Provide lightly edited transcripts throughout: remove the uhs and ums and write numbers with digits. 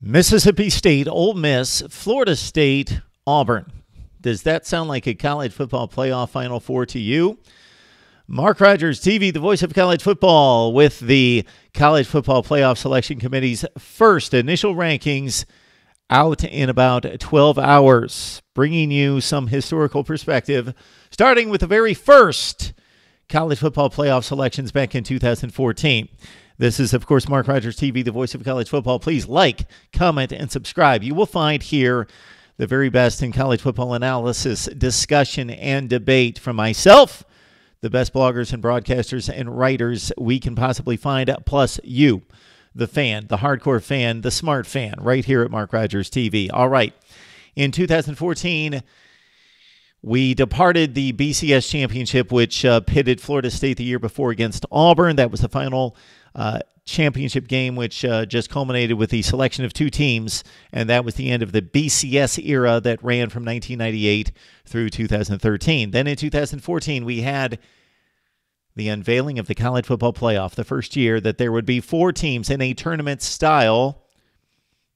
Mississippi State, Ole Miss, Florida State, Auburn. Does that sound like a college football playoff Final Four to you? Mark Rogers TV, the voice of college football, with the College Football Playoff Selection Committee's first initial rankings out in about 12 hours, bringing you some historical perspective, starting with the very first college football playoff selections back in 2014. This is, of course, Mark Rogers TV, the voice of college football. Please like, comment, and subscribe. You will find here the very best in college football analysis, discussion, and debate from myself, the best bloggers and broadcasters and writers we can possibly find, plus you, the fan, the hardcore fan, the smart fan, right here at Mark Rogers TV. All right. In 2014, we departed the BCS championship, which pitted Florida State the year before against Auburn. That was the final championship game, which just culminated with the selection of two teams, and that was the end of the BCS era that ran from 1998 through 2013. Then in 2014, we had the unveiling of the college football playoff, the first year that there would be four teams in a tournament style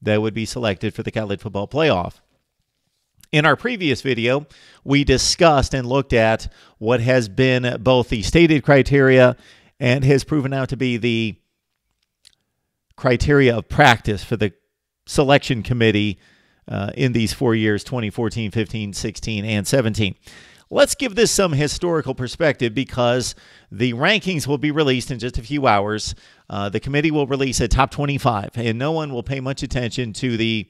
that would be selected for the college football playoff. In our previous video, we discussed and looked at what has been both the stated criteria and has proven out to be the criteria of practice for the selection committee in these 4 years, 2014, 15, 16, and 17. Let's give this some historical perspective because the rankings will be released in just a few hours. The committee will release a top 25, and no one will pay much attention to the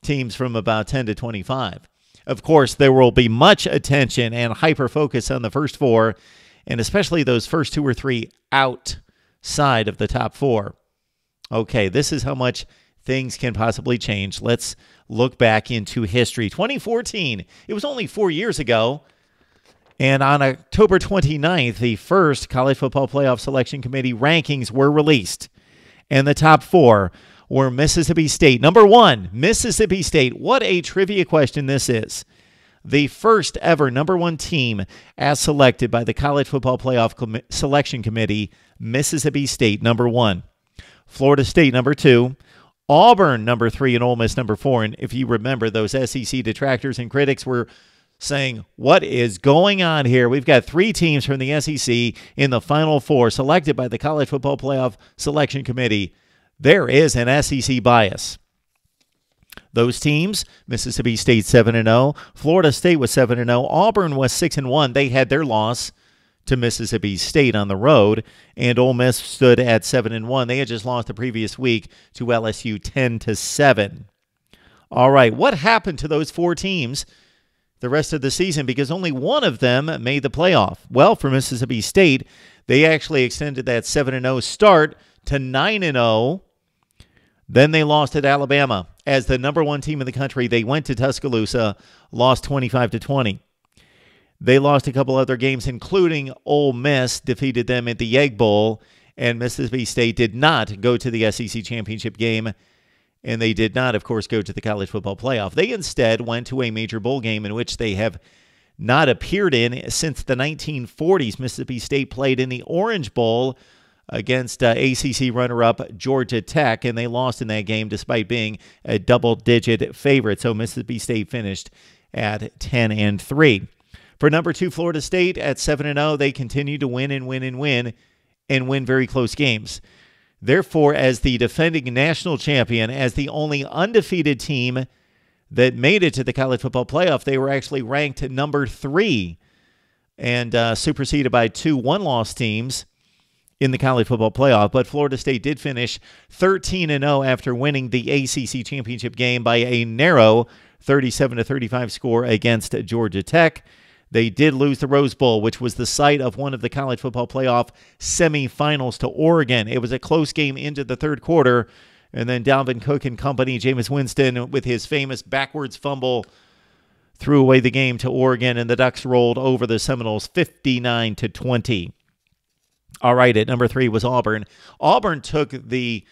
teams from about 10 to 25. Of course, there will be much attention and hyper-focus on the first four, and especially those first two or three outside of the top four. Okay, this is how much things can possibly change. Let's look back into history. 2014, it was only 4 years ago, and on October 29th, the first College Football Playoff Selection Committee rankings were released, and the top four were Mississippi State. Number one, Mississippi State. What a trivia question this is. The first ever number one team as selected by the College Football Playoff Selection Committee, Mississippi State, number one. Florida State, number two. Auburn, number three, and Ole Miss, number four. And if you remember, those SEC detractors and critics were saying, what is going on here? We've got three teams from the SEC in the Final Four selected by the College Football Playoff Selection Committee. There is an SEC bias. Those teams, Mississippi State 7-0, Florida State was 7-0, Auburn was 6-1. They had their loss to Mississippi State on the road, and Ole Miss stood at 7-1. They had just lost the previous week to LSU 10-7. All right, what happened to those four teams the rest of the season? Because only one of them made the playoff. Well, for Mississippi State, they actually extended that 7-0 start to 9-0. Then they lost at Alabama. As the number one team in the country, they went to Tuscaloosa, lost 25-20. They lost a couple other games, including Ole Miss, defeated them at the Egg Bowl, and Mississippi State did not go to the SEC championship game, and they did not, of course, go to the college football playoff. They instead went to a major bowl game in which they have not appeared in since the 1940s. Mississippi State played in the Orange Bowl against ACC runner-up Georgia Tech, and they lost in that game despite being a double-digit favorite. So Mississippi State finished at 10-3. For number two, Florida State at 7-0, they continue to win and win and win and win very close games. Therefore, as the defending national champion, as the only undefeated team that made it to the college football playoff, they were actually ranked number three and superseded by two one-loss teams in the college football playoff. But Florida State did finish 13-0 after winning the ACC championship game by a narrow 37-35 score against Georgia Tech. They did lose the Rose Bowl, which was the site of one of the college football playoff semifinals, to Oregon. It was a close game into the third quarter, and then Dalvin Cook and company, Jameis Winston, with his famous backwards fumble, threw away the game to Oregon, and the Ducks rolled over the Seminoles 59-20. All right, at number three was Auburn. Auburn took the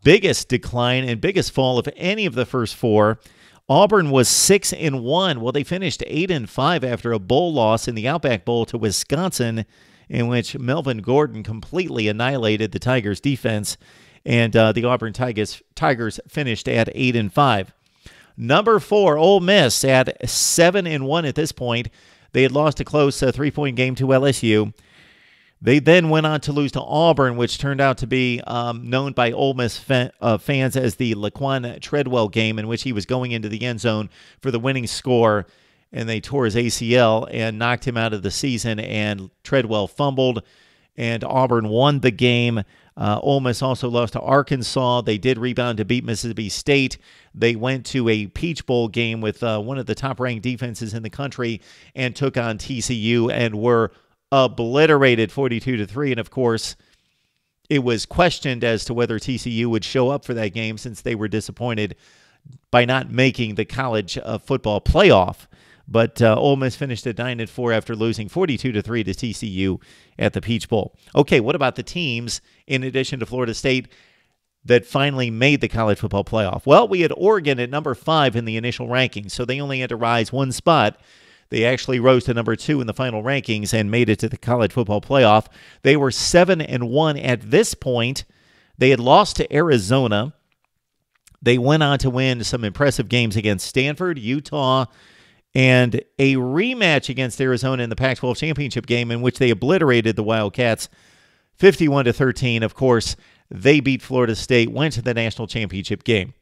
biggest decline and biggest fall of any of the first four. Auburn was 6-1. Well, they finished 8-5 after a bowl loss in the Outback Bowl to Wisconsin, in which Melvin Gordon completely annihilated the Tigers' defense and the Auburn Tigers finished at 8-5. Number 4, Ole Miss at 7-1 at this point. They had lost a close 3-point game to LSU. They then went on to lose to Auburn, which turned out to be known by Ole Miss fans as the Laquan Treadwell game, in which he was going into the end zone for the winning score, and they tore his ACL and knocked him out of the season, and Treadwell fumbled, and Auburn won the game. Ole Miss also lost to Arkansas. They did rebound to beat Mississippi State. They went to a Peach Bowl game with one of the top-ranked defenses in the country and took on TCU and were obliterated 42-3. And, of course, it was questioned as to whether TCU would show up for that game since they were disappointed by not making the college football playoff. But Ole Miss finished at 9-4 after losing 42-3 to TCU at the Peach Bowl. Okay, what about the teams, in addition to Florida State, that finally made the college football playoff? Well, we had Oregon at number 5 in the initial rankings, so they only had to rise one spot. They actually rose to number 2 in the final rankings and made it to the college football playoff. They were 7-1 at this point. They had lost to Arizona. They went on to win some impressive games against Stanford, Utah, and a rematch against Arizona in the Pac-12 championship game in which they obliterated the Wildcats 51-13. Of course, they beat Florida State, went to the national championship game.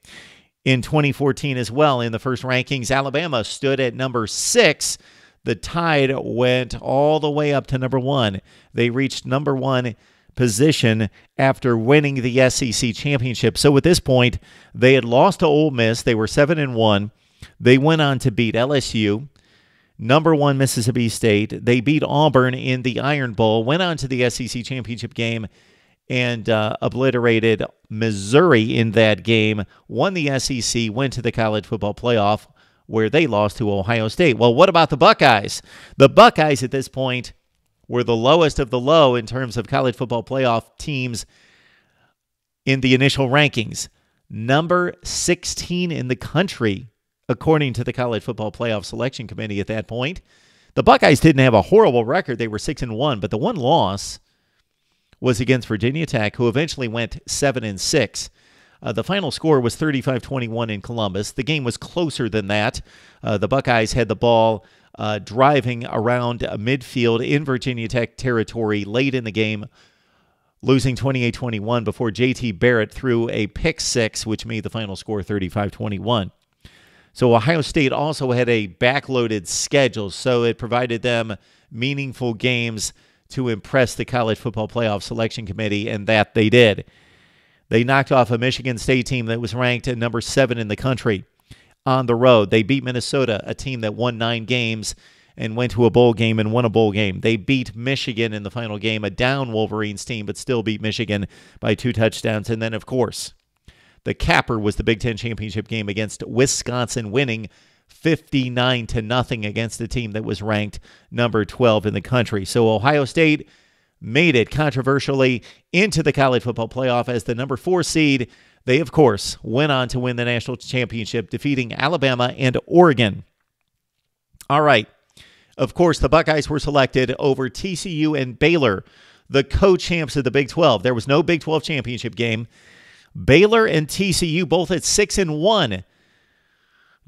In 2014 as well, in the first rankings, Alabama stood at number 6. The Tide went all the way up to number 1. They reached number 1 position after winning the SEC championship. So at this point, they had lost to Ole Miss. They were 7-1. They went on to beat LSU, number 1 Mississippi State. They beat Auburn in the Iron Bowl, went on to the SEC championship game, and obliterated Missouri in that game, won the SEC, went to the college football playoff, where they lost to Ohio State. Well, what about the Buckeyes? The Buckeyes at this point were the lowest of the low in terms of college football playoff teams in the initial rankings. Number 16 in the country, according to the College Football Playoff Selection Committee at that point. The Buckeyes didn't have a horrible record. They were 6-1, but the one loss was against Virginia Tech, who eventually went 7-6. The final score was 35-21 in Columbus. The game was closer than that. The Buckeyes had the ball driving around midfield in Virginia Tech territory late in the game, losing 28-21 before J.T. Barrett threw a pick six, which made the final score 35-21. So Ohio State also had a backloaded schedule, so it provided them meaningful games to impress the College Football Playoff Selection Committee, and that they did. They knocked off a Michigan State team that was ranked at number 7 in the country on the road. They beat Minnesota, a team that won 9 games and went to a bowl game and won a bowl game. They beat Michigan in the final game, a down Wolverines team, but still beat Michigan by 2 touchdowns. And then, of course, the capper was the Big Ten championship game against Wisconsin, winning 59-0 against a team that was ranked number 12 in the country. So Ohio State made it controversially into the college football playoff as the number 4 seed. They, of course, went on to win the national championship, defeating Alabama and Oregon. All right. Of course, the Buckeyes were selected over TCU and Baylor, the co-champs of the Big 12. There was no Big 12 championship game. Baylor and TCU both at 6-1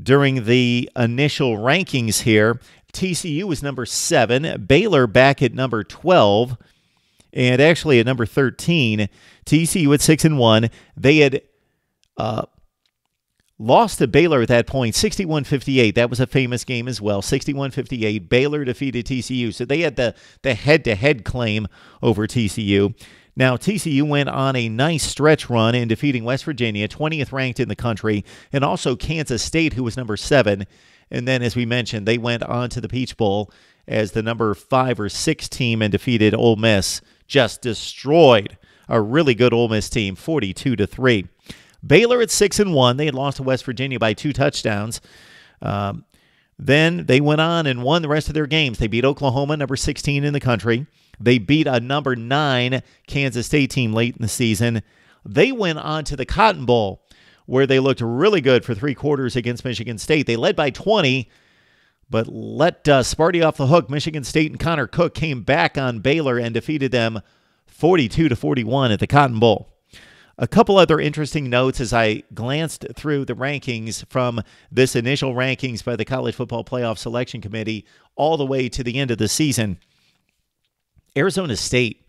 during the initial rankings here. TCU was number 7, Baylor back at number 12, and actually at number 13. TCU at 6-1. They had lost to Baylor at that point, 61-58. That was a famous game as well, 61-58. Baylor defeated TCU, so they had the head-to-head claim over TCU. Now, TCU went on a nice stretch run in defeating West Virginia, 20th ranked in the country, and also Kansas State, who was number 7. And then, as we mentioned, they went on to the Peach Bowl as the number 5 or 6 team and defeated Ole Miss. Just destroyed a really good Ole Miss team, 42-3. Baylor at 6-1. They had lost to West Virginia by 2 touchdowns. Then they went on and won the rest of their games. They beat Oklahoma, number 16 in the country. They beat a number 9 Kansas State team late in the season. They went on to the Cotton Bowl, where they looked really good for 3 quarters against Michigan State. They led by 20, but let Sparty off the hook. Michigan State and Connor Cook came back on Baylor and defeated them 42-41 at the Cotton Bowl. A couple other interesting notes as I glanced through the rankings from this initial rankings by the College Football Playoff Selection Committee all the way to the end of the season. Arizona State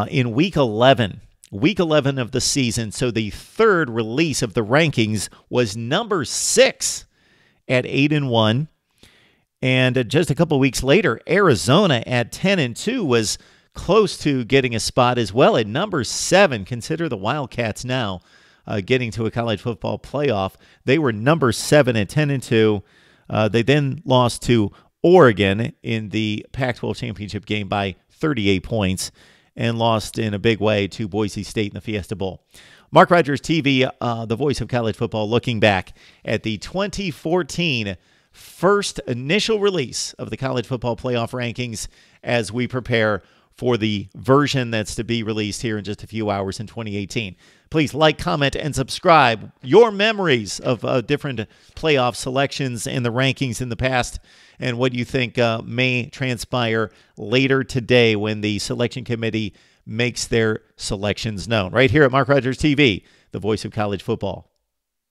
in week 11 of the season, so the third release of the rankings, was number 6 at 8-1. And just a couple weeks later, Arizona at 10-2 was close to getting a spot as well at number 7. Consider the Wildcats now getting to a college football playoff. They were number 7 at 10-2. They then lost to Oregon in the Pac-12 championship game by 38 points and lost in a big way to Boise State in the Fiesta Bowl. Mark Rogers TV, the voice of college football, looking back at the 2014 first initial release of the college football playoff rankings as we prepare for the version that's to be released here in just a few hours in 2018. Please like, comment, and subscribe. Your memories of different playoff selections and the rankings in the past and what you think may transpire later today when the selection committee makes their selections known. Right here at Mark Rogers TV, the voice of college football.